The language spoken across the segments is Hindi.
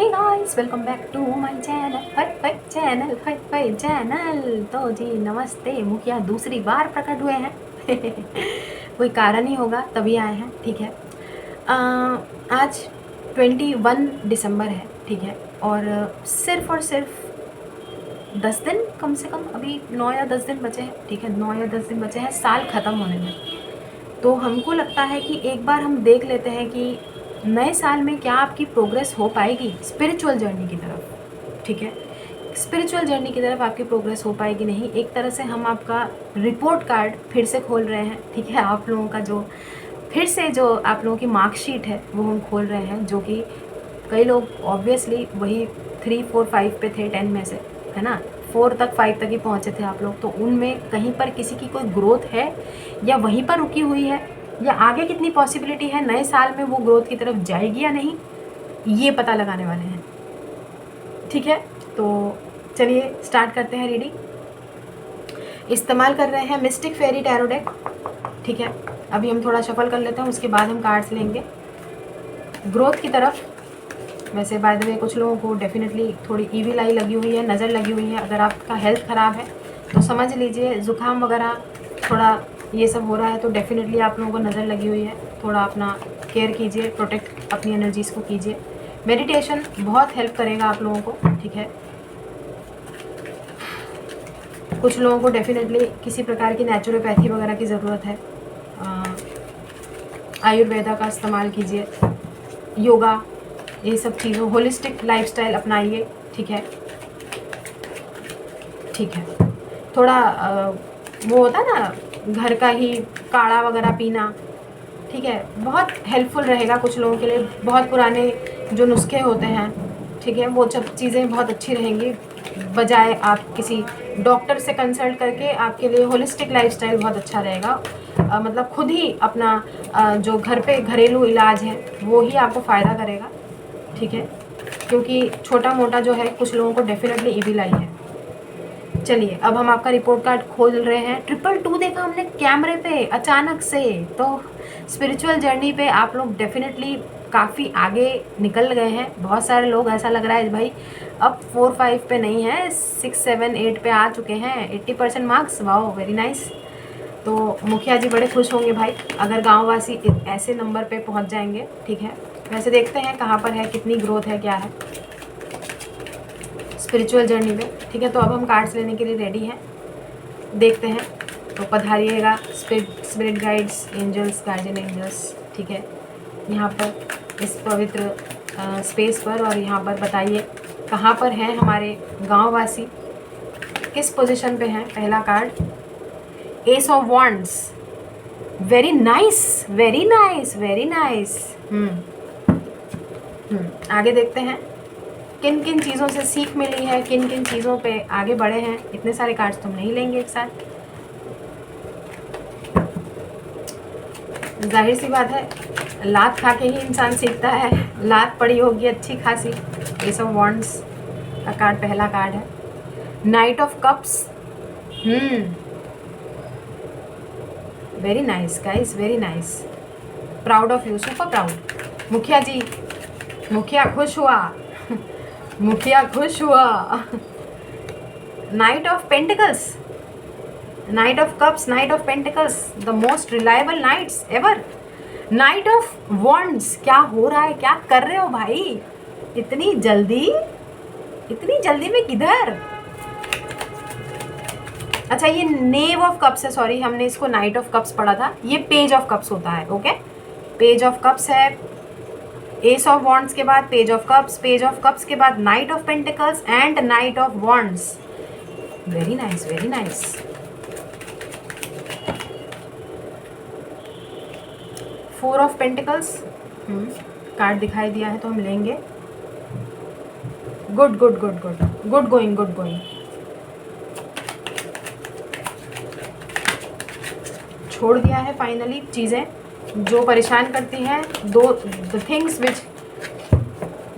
Hey guys, welcome back to my channel. Channel तो जी नमस्ते। मुखिया दूसरी बार प्रकट हुए हैं। कोई कारण ही होगा तभी आए हैं, ठीक है। आज 21 दिसंबर है, ठीक है। और सिर्फ 10 दिन, कम से कम अभी 9 या 10 दिन बचे हैं, ठीक है। 9 या 10 दिन बचे हैं साल ख़त्म होने में। तो हमको लगता है कि एक बार हम देख लेते हैं कि नए साल में क्या आपकी प्रोग्रेस हो पाएगी स्पिरिचुअल जर्नी की तरफ, ठीक है। स्पिरिचुअल जर्नी की तरफ आपकी प्रोग्रेस हो पाएगी नहीं। एक तरह से हम आपका रिपोर्ट कार्ड फिर से खोल रहे हैं, ठीक है। आप लोगों का जो फिर से जो आप लोगों की मार्कशीट है वो हम खोल रहे हैं, जो कि कई लोग ऑब्वियसली वही 3, 4, 5 पे थे 10 में से, है ना। 4 तक 5 तक ही पहुँचे थे आप लोग। तो उनमें कहीं पर किसी की कोई ग्रोथ है या वहीं पर रुकी हुई है, या आगे कितनी पॉसिबिलिटी है नए साल में वो ग्रोथ की तरफ जाएगी या नहीं, ये पता लगाने वाले हैं, ठीक है। तो चलिए स्टार्ट करते हैं रीडिंग। इस्तेमाल कर रहे हैं मिस्टिक फेरी टैरो डेक, ठीक है। अभी हम थोड़ा शफल कर लेते हैं, उसके बाद हम कार्ड्स लेंगे ग्रोथ की तरफ। वैसे बाय द वे कुछ लोगों को डेफिनेटली थोड़ी ईविल आई लगी हुई है, नज़र लगी हुई है। अगर आपका हेल्थ ख़राब है तो समझ लीजिए, ज़ुकाम वगैरह थोड़ा ये सब हो रहा है, तो डेफिनेटली आप लोगों को नज़र लगी हुई है। थोड़ा अपना केयर कीजिए, प्रोटेक्ट अपनी एनर्जीज़ को कीजिए। मेडिटेशन बहुत हेल्प करेगा आप लोगों को, ठीक है। कुछ लोगों को डेफिनेटली किसी प्रकार की नेचुरोपैथी वगैरह की ज़रूरत है। आयुर्वेदा का इस्तेमाल कीजिए, योगा, ये सब चीज़ों, होलिस्टिक लाइफस्टाइल अपनाइए, ठीक है, ठीक है। थोड़ा वो होता है ना, घर का ही काढ़ा वगैरह पीना, ठीक है, बहुत हेल्पफुल रहेगा कुछ लोगों के लिए। बहुत पुराने जो नुस्खे होते हैं, ठीक है, वो सब चीज़ें बहुत अच्छी रहेंगी, बजाय आप किसी डॉक्टर से कंसल्ट करके। आपके लिए होलिस्टिक लाइफस्टाइल बहुत अच्छा रहेगा। मतलब खुद ही अपना जो घर पे घरेलू इलाज है वो ही आपको फ़ायदा करेगा, ठीक है। क्योंकि छोटा मोटा जो है कुछ लोगों को डेफिनेटली ईविल आई है। चलिए अब हम आपका रिपोर्ट कार्ड खोल रहे हैं। 222 देखा हमने कैमरे पे अचानक से। तो स्पिरिचुअल जर्नी पे आप लोग डेफिनेटली काफ़ी आगे निकल गए हैं। बहुत सारे लोग, ऐसा लग रहा है भाई अब 4, 5 पे नहीं है, 6, 7, 8 पे आ चुके हैं। 80% मार्क्स, वाओ, वेरी नाइस। तो मुखिया जी बड़े खुश होंगे भाई अगर गाँववासी ऐसे नंबर पे पहुँच जाएंगे, ठीक है। वैसे देखते हैं कहाँ पर है, कितनी ग्रोथ है, क्या है स्पिरिचुअल जर्नी में, ठीक है। तो अब हम कार्ड्स लेने के लिए रेडी हैं, देखते हैं। तो पधारिएगा spirit guides, angels, guardian angels, ठीक है, यहाँ पर इस पवित्र स्पेस पर। और यहाँ पर बताइए कहाँ पर हैं हमारे गांववासी, किस पोजीशन पे हैं। पहला card S of wands, very nice, very nice, very nice. आगे देखते हैं किन किन चीज़ों से सीख मिली है, किन किन चीज़ों पे आगे बढ़े हैं। इतने सारे कार्ड्स तुम नहीं लेंगे एक साथ, जाहिर सी बात है, लात खा के ही इंसान सीखता है। लात पड़ी होगी अच्छी खासी। एस ऑफ वॉन्ड्स का कार्ड पहला कार्ड है। Knight of cups, very nice guys, very nice, proud of you, super proud. मुखिया जी, मुखिया खुश हुआ। मुखिया खुश हुआ। Knight of pentacles, knight of cups, knight of pentacles, the most reliable knights ever. Knight of wands, क्या हो रहा है, क्या कर रहे हो भाई इतनी जल्दी, इतनी जल्दी में किधर। अच्छा ये नेव ऑफ कप्स है, सॉरी हमने इसको नाइट ऑफ कप्स पढ़ा था, ये पेज ऑफ कप्स होता है, ओके। पेज ऑफ कप्स है, एस ऑफ वॉन्ड्स के बाद page of cups, page of cups के बाद night of pentacles and night of wands. Very nice, very nice. 4 of pentacles, card दिखाई दिया है तो हम लेंगे। Good good good good, good going, good going. छोड़ दिया है फाइनली चीज़ें जो परेशान करती हैं, the things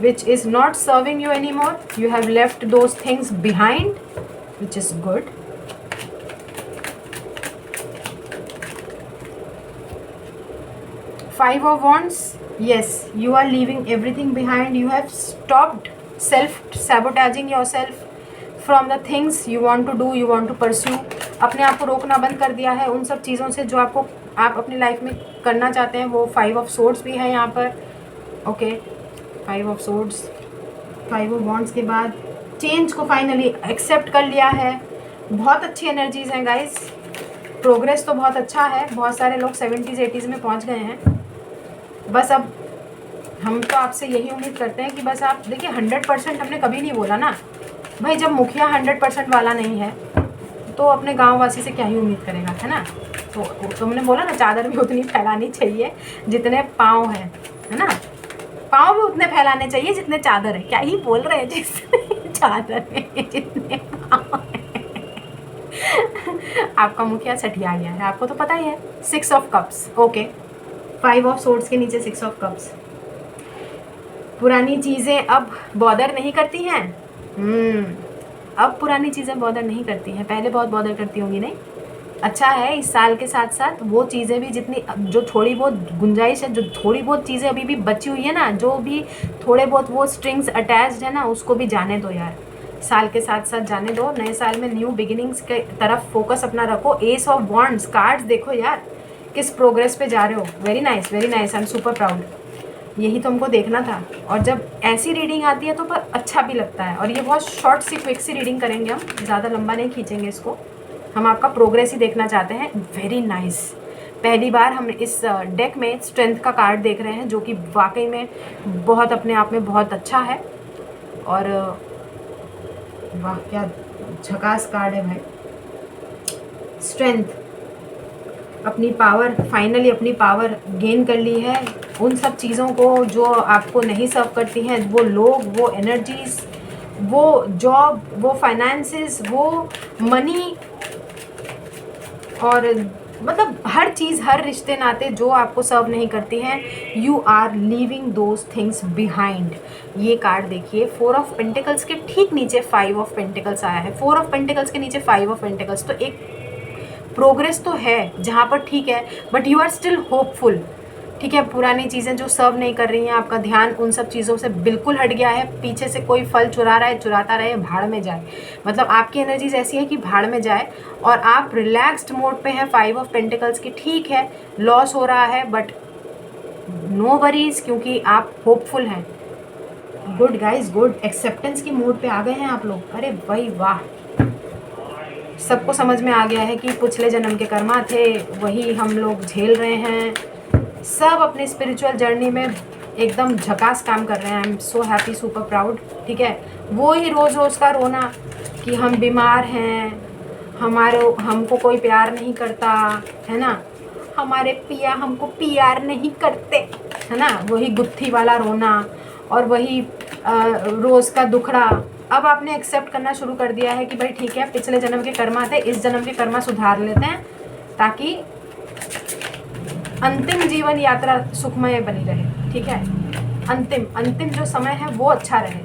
which is not serving you anymore. You have left those things behind, which is good. Five of Wands, Yes, you are leaving everything behind. You have stopped self-sabotaging yourself from the things you want to do, you want to pursue. अपने आप को रोकना बंद कर दिया है उन सब चीज़ों से जो आप अपनी लाइफ में करना चाहते हैं. वो 5 ऑफ सोर्ड्स भी है यहाँ पर. Okay, 5 of swords, 5 of wands के बाद चेंज को फाइनली एक्सेप्ट कर लिया है. बहुत अच्छी एनर्जीज हैं गाइस. प्रोग्रेस तो बहुत अच्छा है. बहुत सारे लोग 70s 80s में पहुँच गए हैं. बस अब हम तो आपसे यही उम्मीद करते हैं कि बस आप देखिए 100% हमने कभी नहीं बोला ना भाई. जब मुखिया 100% वाला नहीं है तो अपने गांव वासी से क्या ही उम्मीद करेगा, है ना. तो तुमने बोला ना चादर भी उतनी फैलानी चाहिए जितने पाँव है ना. पाँव भी उतने फैलाने चाहिए जितने चादर है. क्या ही बोल रहे हैं, जितने चादर है जितने पाँव है. आपका मुखिया सठिया गया है, आपको तो पता ही है. 6 of cups. Okay, 5 of swords के नीचे 6 ऑफ कप्स. पुरानी चीज़ें अब बॉदर नहीं करती हैं. अब पुरानी चीज़ें बॉदर नहीं करती हैं. पहले बहुत बॉदर करती होंगी नहीं. अच्छा है, इस साल के साथ साथ वो चीज़ें भी जितनी जो थोड़ी बहुत गुंजाइश है, जो थोड़ी बहुत चीज़ें अभी भी बची हुई है ना, जो भी थोड़े बहुत वो स्ट्रिंग्स अटैच्ड है ना, उसको भी जाने दो यार. साल के साथ साथ जाने दो. नए साल में न्यू बिगिनिंग्स के तरफ फोकस अपना रखो. एस ऑफ वॉन्ड्स कार्ड्स देखो यार, किस प्रोग्रेस पे जा रहे हो. Very nice, very nice. I am super proud. यही तो हमको देखना था. और जब ऐसी रीडिंग आती है तो पर अच्छा भी लगता है. और ये बहुत शॉर्ट सी क्विक सी रीडिंग करेंगे हम, ज़्यादा लंबा नहीं खींचेंगे इसको. हम आपका प्रोग्रेस ही देखना चाहते हैं. Very nice. पहली बार हम इस डेक में स्ट्रेंथ का कार्ड देख रहे हैं, जो कि वाकई में बहुत अपने आप में बहुत अच्छा है. और वाह क्या झकास कार्ड है भाई. स्ट्रेंथ, अपनी पावर, फाइनली अपनी पावर गेन कर ली है. उन सब चीज़ों को जो आपको नहीं सर्व करती हैं, वो लोग, वो एनर्जीज, वो जॉब, वो फाइनेंसेस, वो मनी, और मतलब हर चीज़, हर रिश्ते नाते जो आपको सर्व नहीं करती हैं, you are leaving those things behind. ये कार्ड देखिए, 4 ऑफ पेंटिकल्स के ठीक नीचे 5 ऑफ पेंटिकल्स आया है. 4 ऑफ पेंटिकल्स के नीचे 5 ऑफ पेंटिकल्स. तो एक प्रोग्रेस तो है जहाँ पर, ठीक है, but you are still hopeful. ठीक है, पुरानी चीज़ें जो सर्व नहीं कर रही हैं, आपका ध्यान उन सब चीज़ों से बिल्कुल हट गया है. पीछे से कोई फल चुरा रहा है, चुराता रहे, भाड़ में जाए. मतलब आपकी एनर्जीज ऐसी है कि भाड़ में जाए. और आप रिलैक्स्ड मोड पे हैं. 5 ऑफ पेंटिकल्स की, ठीक है लॉस हो रहा है, बट नो वरीज, क्योंकि आप होपफुल हैं. Good guys, good. एक्सेप्टेंस की मोड पे आ गए हैं आप लोग. अरे भाई वाह. सबको समझ में आ गया है कि पिछले जन्म के कर्मा थे, वही हम लोग झेल रहे हैं. सब अपने स्पिरिचुअल जर्नी में एकदम झकास काम कर रहे हैं. I am so happy, super proud. ठीक है, वो ही रोज़ रोज़ का रोना कि हम बीमार हैं, हमको कोई प्यार नहीं करता है ना, हमारे पिया हमको प्यार नहीं करते, है ना. वही गुत्थी वाला रोना और वही रोज़ का दुखड़ा. अब आपने एक्सेप्ट करना शुरू कर दिया है कि भाई ठीक है, पिछले जन्म के कर्मा थे, इस जन्म के कर्मा सुधार लेते हैं ताकि अंतिम जीवन यात्रा सुखमय बनी रहे. ठीक है, अंतिम जो समय है वो अच्छा रहे.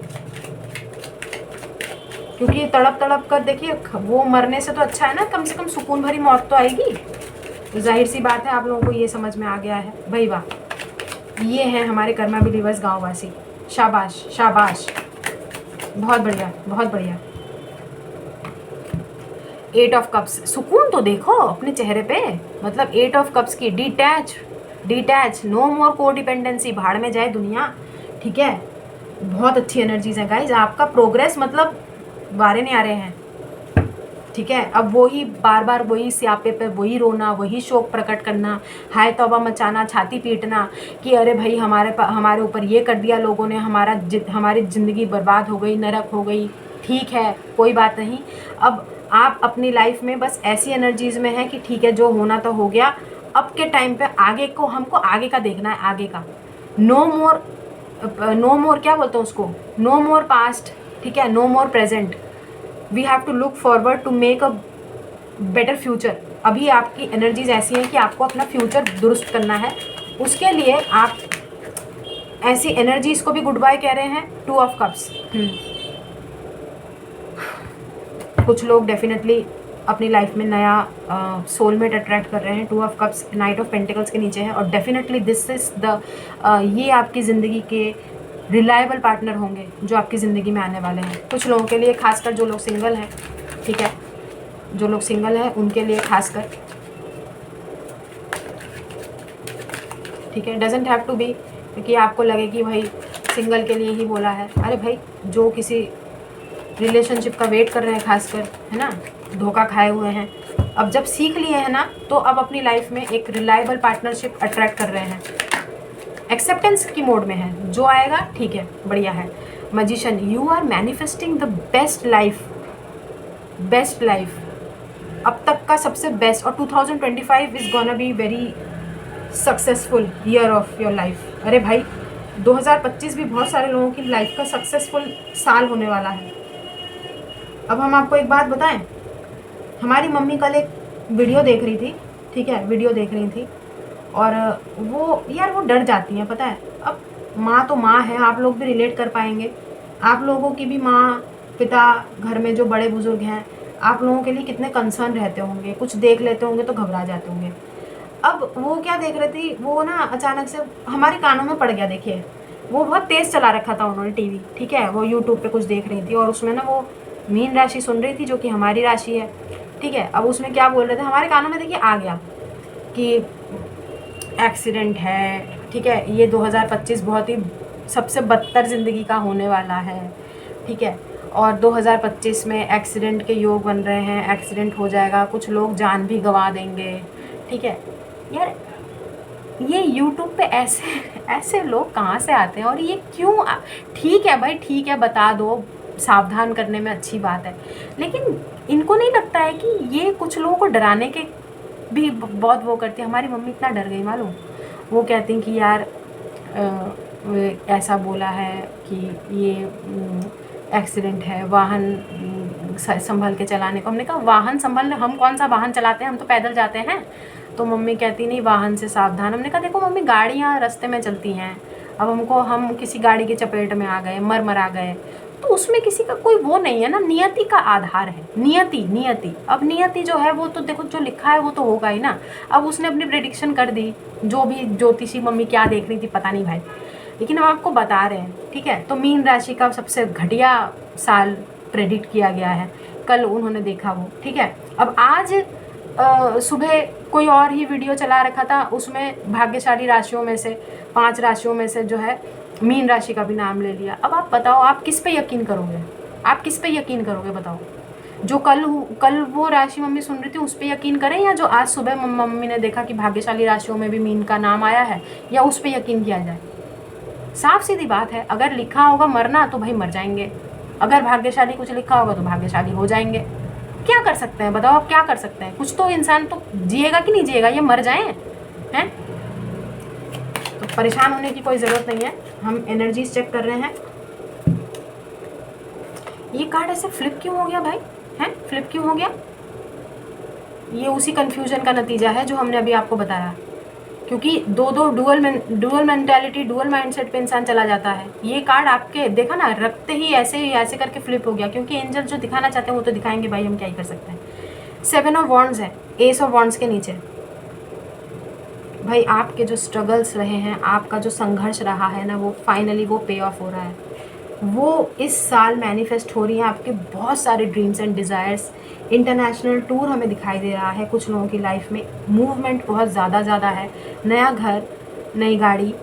क्योंकि तड़प तड़प कर देखिए, वो मरने से तो अच्छा है ना, कम से कम सुकून भरी मौत तो आएगी. तो जाहिर सी बात है आप लोगों को ये समझ में आ गया है. भाई वाह, ये हैं हमारे कर्मा बिलीवर्स, गाँव वासी. शाबाश शाबाश, बहुत बढ़िया बहुत बढ़िया. 8 ऑफ कप्स, सुकून तो देखो अपने चेहरे पे. मतलब 8 ऑफ कप्स की डिटैच, नो मोर कोडिपेंडेंसी, भाड़ में जाए दुनिया. ठीक है, बहुत अच्छी एनर्जीज हैं गाइज. आपका प्रोग्रेस मतलब वारे नहीं आ रहे हैं. ठीक है, अब वही बार बार वही स्यापे पे वही रोना, वही शोक प्रकट करना, हाय तौबा मचाना, छाती पीटना कि अरे भाई हमारे ऊपर ये कर दिया लोगों ने, हमारी ज़िंदगी बर्बाद हो गई, नरक हो गई. ठीक है, कोई बात नहीं. अब आप अपनी लाइफ में बस ऐसी एनर्जीज़ में हैं कि ठीक है, जो होना तो हो गया. अब के टाइम पे आगे को हमको आगे का देखना है, आगे का. नो मोर क्या बोलते हैं उसको, नो मोर पास्ट. ठीक है, no more present. We have to look forward to make a better future. अभी आपकी एनर्जीज ऐसी हैं कि आपको अपना फ्यूचर दुरुस्त करना है. उसके लिए आप ऐसी एनर्जीज को भी गुड बाय कह रहे हैं. 2 ऑफ कप्स. कुछ लोग डेफिनेटली अपनी लाइफ में नया सोलमेट अट्रैक्ट कर रहे हैं। 2 of cups knight of pentacles के नीचे है और डेफिनेटली दिस इज़ द ये आपकी ज़िंदगी के रिलायबल पार्टनर होंगे जो आपकी ज़िंदगी में आने वाले हैं। कुछ लोगों के लिए, खासकर जो लोग सिंगल हैं, ठीक है, जो लोग सिंगल हैं उनके लिए खासकर, ठीक है। डजेंट हैव टू बी कि आपको लगे कि भाई सिंगल के लिए ही बोला है। अरे भाई, जो किसी रिलेशनशिप का वेट कर रहे हैं खासकर, है ना, धोखा खाए हुए हैं, अब जब सीख लिए हैं ना, तो अब अपनी लाइफ में एक रिलायबल पार्टनरशिप अट्रैक्ट कर रहे हैं, एक्सेप्टेंस की मोड में है। जो आएगा ठीक है, बढ़िया है। Magician, you are manifesting the best life, best life, अब तक का सबसे बेस्ट। और 2025 is gonna be very successful year of your life. अरे भाई, 2025 भी बहुत सारे लोगों की लाइफ का सक्सेसफुल साल होने वाला है। अब हम आपको एक बात बताएं, हमारी मम्मी कल एक वीडियो देख रही थी, ठीक है, वीडियो देख रही थी, और वो यार वो डर जाती हैं, पता है। अब माँ तो माँ है, आप लोग भी रिलेट कर पाएंगे। आप लोगों की भी माँ पिता, घर में जो बड़े बुजुर्ग हैं, आप लोगों के लिए कितने कंसर्न रहते होंगे, कुछ देख लेते होंगे तो घबरा जाते होंगे। अब वो क्या देख रही थी, वो ना अचानक से हमारे कानों में पड़ गया। देखिए, वो बहुत तेज़ चला रखा था उन्होंने टीवी, ठीक है, वो यूट्यूब पे कुछ देख रही थी और उसमें ना वो मीन राशि सुन रही थी, जो कि हमारी राशि है, ठीक है। अब उसमें क्या बोल रहे थे, हमारे कानों में देखिए आ गया कि एक्सीडेंट है, ठीक है, ये 2025 बहुत ही सबसे बदतर ज़िंदगी का होने वाला है, ठीक है, और 2025 में एक्सीडेंट के योग बन रहे हैं, एक्सीडेंट हो जाएगा, कुछ लोग जान भी गंवा देंगे, ठीक है। यार, ये यूट्यूब पे ऐसे ऐसे लोग कहाँ से आते हैं और ये क्यों? ठीक है भाई, ठीक है, बता दो, सावधान करने में अच्छी बात है, लेकिन इनको नहीं लगता है कि ये कुछ लोगों को डराने के भी बहुत वो करती है। हमारी मम्मी इतना डर गई मालूम, वो कहती हैं कि यार ऐसा बोला है कि ये एक्सीडेंट है, वाहन संभल के चलाने को। हमने कहा वाहन संभल, हम कौन सा वाहन चलाते हैं, हम तो पैदल जाते हैं। तो मम्मी कहती नहीं, वाहन से सावधान। हमने कहा देखो मम्मी, गाड़ियाँ रास्ते में चलती हैं, अब हम किसी गाड़ी की चपेट में आ गए, मर गए, तो उसमें किसी का कोई वो नहीं है ना, नियति का आधार है, नियति। अब नियति जो है वो तो देखो, जो लिखा है वो तो होगा ही ना। अब उसने अपनी प्रेडिक्शन कर दी, जो भी ज्योतिषी मम्मी क्या देख रही थी पता नहीं भाई, लेकिन हम आपको बता रहे हैं, ठीक है। तो मीन राशि का सबसे घटिया साल प्रेडिक्ट किया गया है, कल उन्होंने देखा वो, ठीक है। अब आज सुबह कोई और ही वीडियो चला रखा था, उसमें भाग्यशाली राशियों में से 5 राशियों में से जो है मीन राशि का भी नाम ले लिया। अब आप बताओ, आप किस पे यकीन करोगे? आप किस पे यकीन करोगे बताओ? जो कल वो राशि मम्मी सुन रही थी उस पे यकीन करें, या जो आज सुबह मम्मी ने देखा कि भाग्यशाली राशियों में भी मीन का नाम आया है, या उस पे यकीन किया जाए? साफ सीधी बात है, अगर लिखा होगा मरना तो भाई मर जाएंगे, अगर भाग्यशाली कुछ लिखा होगा तो भाग्यशाली हो जाएंगे। क्या कर सकते हैं बताओ, आप क्या कर सकते हैं? कुछ तो इंसान तो जिएगा कि नहीं जिएगा, ये मर जाएं हैं? तो परेशान होने की कोई ज़रूरत नहीं है, हम एनर्जीज चेक कर रहे हैं। ये कार्ड ऐसे फ्लिप क्यों हो गया भाई? हैं, फ्लिप क्यों हो गया? ये उसी कन्फ्यूजन का नतीजा है जो हमने अभी आपको बताया, क्योंकि दो डुअल मेंटालिटी, डुअल माइंडसेट पे इंसान चला जाता है। ये कार्ड आपके देखा ना, रखते ही ऐसे करके फ्लिप हो गया, क्योंकि एंजल जो दिखाना चाहते हैं वो तो दिखाएंगे भाई, हम क्या ही कर सकते हैं। 7 ऑफ वॉन्ड्स है, एस ऑफ वॉन्ड्स के नीचे। भाई आपके जो स्ट्रगल्स रहे हैं, आपका जो संघर्ष रहा है ना, वो फाइनली वो पे ऑफ हो रहा है। वो इस साल मैनिफेस्ट हो रही हैं आपके बहुत सारे dreams and desires. International tour हमें दिखाई दे रहा है, कुछ लोगों की लाइफ में मूवमेंट बहुत ज़्यादा है, नया घर, नई गाड़ी,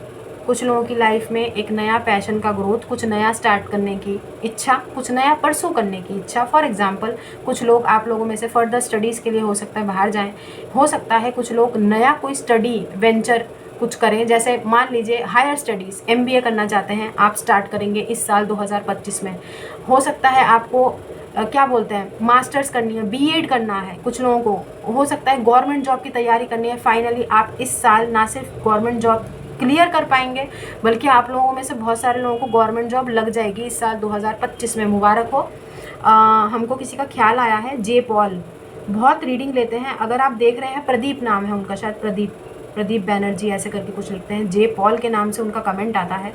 कुछ लोगों की लाइफ में एक नया पैशन का ग्रोथ, कुछ नया स्टार्ट करने की इच्छा, कुछ नया परसू करने की इच्छा। फॉर एग्जांपल, कुछ लोग, आप लोगों में से फर्दर स्टडीज़ के लिए हो सकता है बाहर जाएं, हो सकता है कुछ लोग नया कोई स्टडी वेंचर कुछ करें, जैसे मान लीजिए हायर स्टडीज़ MBA करना चाहते हैं, आप स्टार्ट करेंगे इस साल 2025 में। हो सकता है आपको क्या बोलते हैं, मास्टर्स करनी है, BEd करना है, कुछ लोगों को हो सकता है गवर्नमेंट जॉब की तैयारी करनी है। फाइनली आप इस साल ना सिर्फ गवर्नमेंट जॉब क्लियर कर पाएंगे, बल्कि आप लोगों में से बहुत सारे लोगों को गवर्नमेंट जॉब लग जाएगी इस साल 2025 में। मुबारक हो। हमको किसी का ख्याल आया है, जे पॉल, बहुत रीडिंग लेते हैं। अगर आप देख रहे हैं, प्रदीप नाम है उनका, शायद प्रदीप बैनर्जी ऐसे करके कुछ लिखते हैं, जे पॉल के नाम से उनका कमेंट आता है।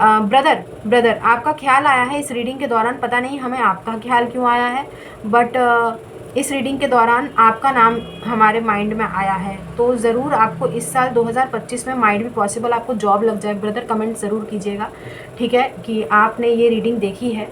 ब्रदर आपका ख्याल आया है इस रीडिंग के दौरान, पता नहीं हमें आपका ख्याल क्यों आया है, बट इस रीडिंग के दौरान आपका नाम हमारे माइंड में आया है, तो ज़रूर आपको इस साल 2025 में माइट भी पॉसिबल आपको जॉब लग जाए। ब्रदर कमेंट ज़रूर कीजिएगा, ठीक है, कि आपने ये रीडिंग देखी है।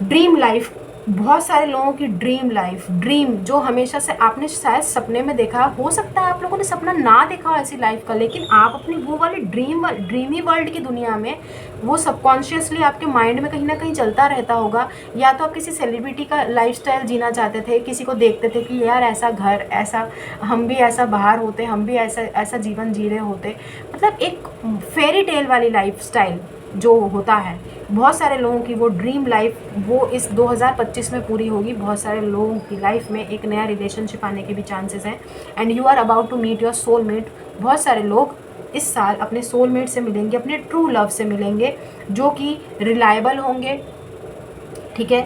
ड्रीम लाइफ, बहुत सारे लोगों की ड्रीम लाइफ, ड्रीम जो हमेशा से आपने शायद सपने में देखा, हो सकता है आप लोगों ने सपना ना देखा हो ऐसी लाइफ का, लेकिन आप अपनी वो वाली ड्रीमी वर्ल्ड की दुनिया में, वो सबकॉन्शियसली आपके माइंड में कहीं ना कहीं चलता रहता होगा। या तो आप किसी सेलिब्रिटी का लाइफस्टाइल जीना चाहते थे, किसी को देखते थे कि यार ऐसा घर, ऐसा हम भी ऐसा बाहर होते, हम भी ऐसा ऐसा जीवन जी रहे होते, मतलब एक फेरी टेल वाली लाइफस्टाइल जो होता है। बहुत सारे लोगों की वो ड्रीम लाइफ वो इस 2025 में पूरी होगी। बहुत सारे लोगों की लाइफ में एक नया रिलेशनशिप आने के भी चांसेस हैं, and you are about to meet your soulmate. बहुत सारे लोग इस साल अपने सोलमेट से मिलेंगे, अपने ट्रू लव से मिलेंगे, जो कि रिलायबल होंगे, ठीक है।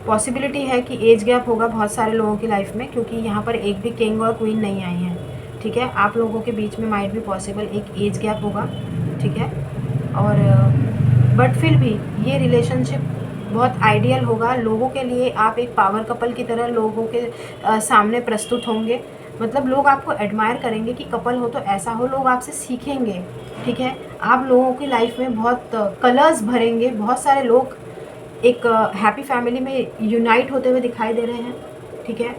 पॉसिबिलिटी है कि एज गैप होगा बहुत सारे लोगों की लाइफ में, क्योंकि यहाँ पर एक भी किंग और क्वीन नहीं आई हैं, ठीक है। आप लोगों के बीच में माइट भी पॉसिबल एक एज गैप होगा, ठीक है। और बट फिर भी ये रिलेशनशिप बहुत आइडियल होगा लोगों के लिए। आप एक पावर कपल की तरह लोगों के सामने प्रस्तुत होंगे, मतलब लोग आपको एडमायर करेंगे कि कपल हो तो ऐसा हो, लोग आपसे सीखेंगे, ठीक है। आप लोगों की लाइफ में बहुत कलर्स भरेंगे, बहुत सारे लोग एक हैप्पी फैमिली में यूनाइट होते हुए दिखाई दे रहे हैं, ठीक है।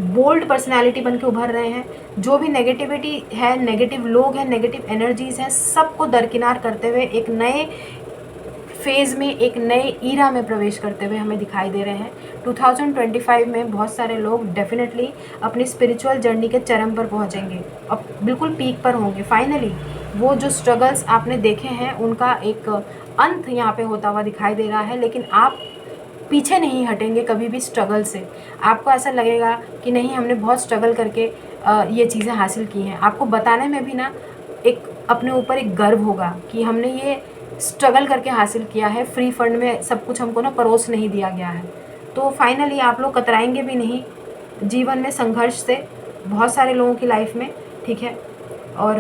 बोल्ड पर्सनैलिटी बन के उभर रहे हैं। जो भी नेगेटिविटी है, नेगेटिव लोग हैं, नेगेटिव एनर्जीज़ हैं, सबको दरकिनार करते हुए एक नए फेज़ में, एक नए ईरा में प्रवेश करते हुए हमें दिखाई दे रहे हैं। 2025 में बहुत सारे लोग डेफिनेटली अपनी स्पिरिचुअल जर्नी के चरम पर पहुंचेंगे, अब बिल्कुल पीक पर होंगे। फाइनली वो जो स्ट्रगल्स आपने देखे हैं उनका एक अंत यहाँ पे होता हुआ दिखाई दे रहा है, लेकिन आप पीछे नहीं हटेंगे कभी भी स्ट्रगल से। आपको ऐसा लगेगा कि नहीं, हमने बहुत स्ट्रगल करके ये चीज़ें हासिल की हैं। आपको बताने में भी ना एक अपने ऊपर एक गर्व होगा कि हमने ये स्ट्रगल करके हासिल किया है, फ्री फंड में सब कुछ हमको ना परोस नहीं दिया गया है। तो फाइनली आप लोग कतराएंगे भी नहीं जीवन में संघर्ष से, बहुत सारे लोगों की लाइफ में, ठीक है। और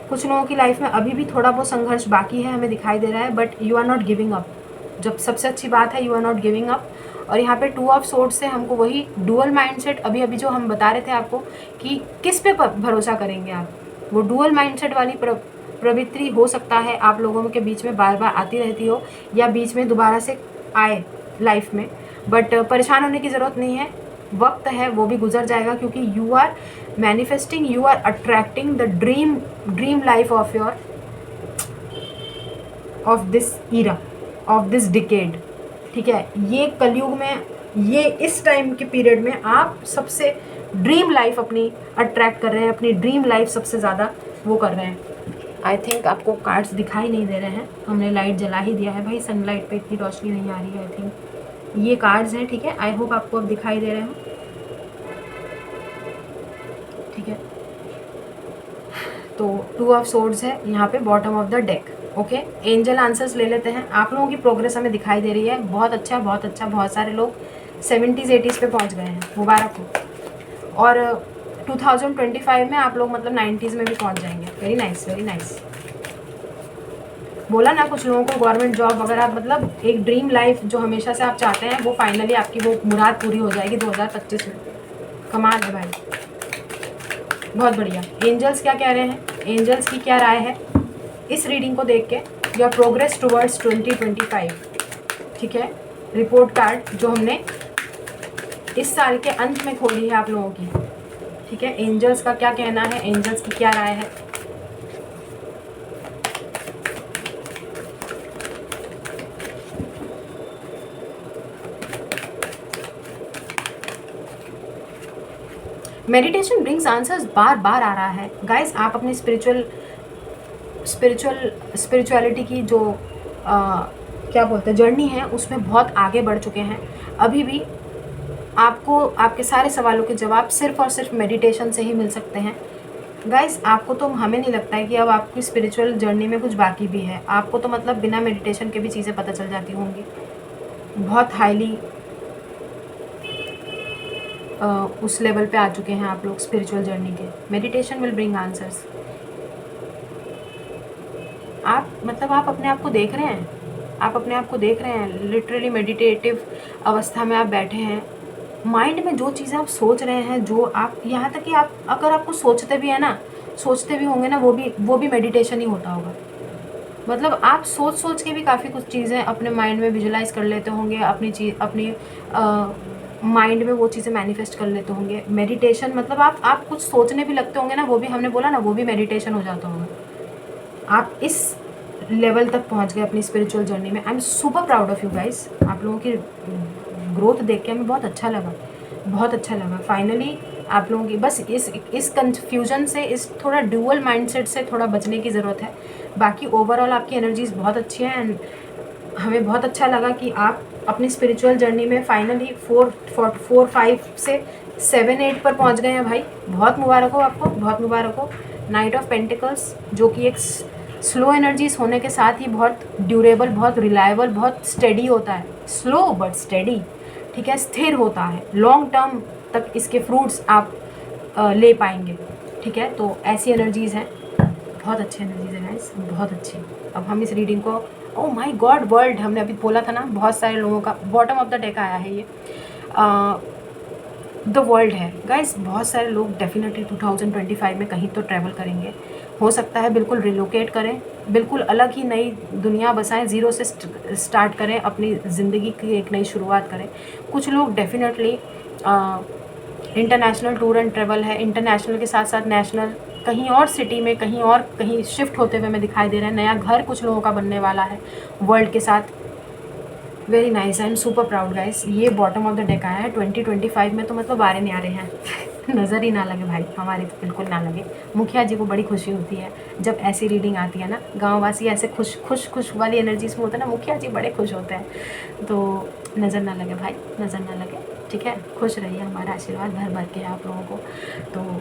कुछ लोगों की लाइफ में अभी भी थोड़ा बहुत संघर्ष बाकी है, हमें दिखाई दे रहा है, but you are not giving up. जब सबसे अच्छी बात है, you are not giving up. और यहाँ पे 2 ऑफ सोर्ड्स से हमको वही डुअल माइंडसेट, अभी जो हम बता रहे थे आपको कि किस पे भरोसा करेंगे आप, वो डुअल माइंडसेट वाली प्रवृत्ति हो सकता है आप लोगों के बीच में बार बार आती रहती हो, या बीच में दोबारा से आए लाइफ में, बट परेशान होने की ज़रूरत नहीं है। वक्त है, वो भी गुजर जाएगा, क्योंकि you are manifesting, you are attracting the dream life of your, of this era, of this decade, ठीक है। ये कलयुग में, ये इस टाइम के पीरियड में आप सबसे ड्रीम लाइफ अपनी अट्रैक्ट कर रहे हैं, अपनी ड्रीम लाइफ सबसे ज़्यादा वो कर रहे हैं। आई थिंक आपको कार्ड्स दिखाई नहीं दे रहे हैं, हमने लाइट जला ही दिया है भाई, सनलाइट पे इतनी रोशनी नहीं आ रही है। आई थिंक ये कार्ड्स हैं, ठीक है। आई होप आपको अब दिखाई दे रहे हैं, ठीक है। तो 2 ऑफ सोर्ड्स है यहाँ पे bottom of the deck, okay. Angel answers ले लेते हैं। आप लोगों की प्रोग्रेस हमें दिखाई दे रही है, बहुत अच्छा बहुत अच्छा। बहुत सारे लोग 70s 80s पे पहुँच गए हैं, मुबारक हो। और 2025 में आप लोग मतलब 90s में भी पहुँच जाएंगे। Very nice, very nice. बोला ना, कुछ लोगों को गवर्नमेंट जॉब वगैरह, मतलब एक ड्रीम लाइफ जो हमेशा से आप चाहते हैं, वो फाइनली आपकी वो मुराद पूरी हो जाएगी 2025 में। कमाल है भाई, बहुत बढ़िया। एंजल्स क्या कह रहे हैं, एंजल्स की क्या राय है इस रीडिंग को देख के? योर प्रोग्रेस टुवर्ड्स 2025, ठीक है। रिपोर्ट कार्ड जो हमने इस साल के अंत में खोली है आप लोगों की, ठीक है। एंजल्स का क्या कहना है, एंजल्स की क्या राय है? मेडिटेशन ब्रिंग्स आंसर्स बार बार आ रहा है गाइस। आप अपनी स्पिरिचुअलिटी की जो क्या बोलते हैं जर्नी है, उसमें बहुत आगे बढ़ चुके हैं। अभी भी आपको आपके सारे सवालों के जवाब सिर्फ और सिर्फ मेडिटेशन से ही मिल सकते हैं गाइस। आपको तो, हमें नहीं लगता है कि अब आपकी स्पिरिचुअल जर्नी में कुछ बाकी भी है। आपको तो मतलब बिना मेडिटेशन के भी चीज़ें पता चल जाती होंगी। बहुत हाईली उस लेवल पे आ चुके हैं आप लोग स्पिरिचुअल जर्नी के। Meditation will bring answers. आप मतलब आप अपने आप को देख रहे हैं, आप अपने आप को देख रहे हैं, लिटरली मेडिटेटिव अवस्था में आप बैठे हैं। माइंड में जो चीज़ें आप सोच रहे हैं, जो आप, यहाँ तक कि आप अगर आपको सोचते भी हैं ना, सोचते भी होंगे ना, वो भी मेडिटेशन ही होता होगा। मतलब आप सोच के भी काफ़ी कुछ चीज़ें अपने माइंड में विजुलाइज कर लेते होंगे, अपनी माइंड में वो चीज़ें मैनिफेस्ट कर लेते होंगे। मेडिटेशन मतलब आप कुछ सोचने भी लगते होंगे ना, वो भी हमने बोला ना, वो भी मेडिटेशन हो जाता होगा। आप इस लेवल तक पहुंच गए अपनी स्पिरिचुअल जर्नी में। I am super proud of you guys. आप लोगों की ग्रोथ देख के हमें बहुत अच्छा लगा। फाइनली आप लोगों की बस इस कन्फ्यूजन से, इस थोड़ा ड्यूअल माइंडसेट से थोड़ा बचने की ज़रूरत है। बाकी ओवरऑल आपकी एनर्जीज बहुत अच्छी हैं एंड हमें बहुत अच्छा लगा कि आप अपनी स्पिरिचुअल जर्नी में फाइनली 4 5 से 7 8 पर पहुंच गए हैं भाई। बहुत मुबारक हो आपको, बहुत मुबारक हो। नाइट ऑफ पेंटिकल्स जो कि एक स्लो एनर्जीज होने के साथ ही बहुत ड्यूरेबल, बहुत रिलायबल, बहुत स्टेडी होता है। स्लो बट स्टेडी, ठीक है, स्थिर होता है। लॉन्ग टर्म तक इसके फ्रूट्स आप ले पाएंगे, ठीक है। तो ऐसी एनर्जीज़ हैं, बहुत अच्छी एनर्जीज है गाइस, बहुत अच्छी। अब हम इस रीडिंग को, ओह माय गॉड, वर्ल्ड हमने अभी बोला था ना, बहुत सारे लोगों का बॉटम ऑफ द डेक आया है ये। द वर्ल्ड है गाइस। बहुत सारे लोग डेफिनेटली 2025 में कहीं तो ट्रैवल करेंगे। हो सकता है बिल्कुल रिलोकेट करें, बिल्कुल अलग ही नई दुनिया बसाएं, ज़ीरो से स्टार्ट करें, अपनी ज़िंदगी की एक नई शुरुआत करें। कुछ लोग definitely international tour and travel है, इंटरनेशनल के साथ साथ नेशनल, कहीं और सिटी में, कहीं शिफ्ट होते हुए हमें दिखाई दे रहे हैं। नया घर कुछ लोगों का बनने वाला है वर्ल्ड के साथ। Very nice, I am super proud guys. ये बॉटम ऑफ द डेक आया है 2025 में, तो मतलब आ रहे हैं नज़र ही ना लगे भाई, हमारी तो बिल्कुल ना लगे। मुखिया जी को बड़ी खुशी होती है जब ऐसी रीडिंग आती है ना। गांववासी ऐसे खुश वाली एनर्जीज में होते हैं ना, मुखिया जी बड़े खुश होते हैं। तो नज़र ना लगे भाई, नज़र ना लगे, ठीक है। खुश रहिए, हमारा आशीर्वाद भर भर के है आप लोगों को। तो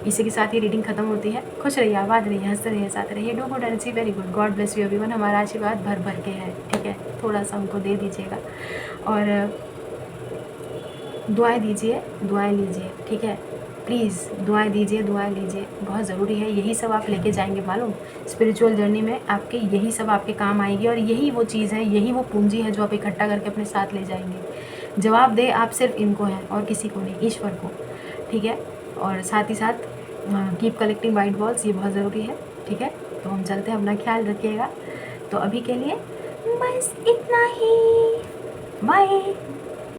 इसी के साथ ही रीडिंग खत्म होती है। खुश रहिए, आबाद रहिए, हंसते रहिए, साथ रहिए। Do good and see very good. God bless you everyone. हमारा आशीर्वाद भर भर के है, ठीक है। थोड़ा सा हमको दे दीजिएगा और दुआएं दीजिए, दुआएं लीजिए, ठीक है। प्लीज़ दुआएं दीजिए, दुआएं लीजिए, बहुत ज़रूरी है। यही सब आप लेके जाएंगे मालूम, स्पिरिचुअल जर्नी में आपके यही सब आपके काम आएगी। और यही वो चीज़ है, यही वो पूंजी है जो आप इकट्ठा करके अपने साथ ले जाएंगे। जवाब दे आप सिर्फ इनको हैं और किसी को नहीं, ईश्वर को, ठीक है। और साथ ही साथ कीप कलेक्टिंग वाइट बॉल्स, ये बहुत ज़रूरी है, ठीक है। तो हम चलते हैं, अपना ख्याल रखिएगा। तो अभी के लिए बस इतना ही, बाय।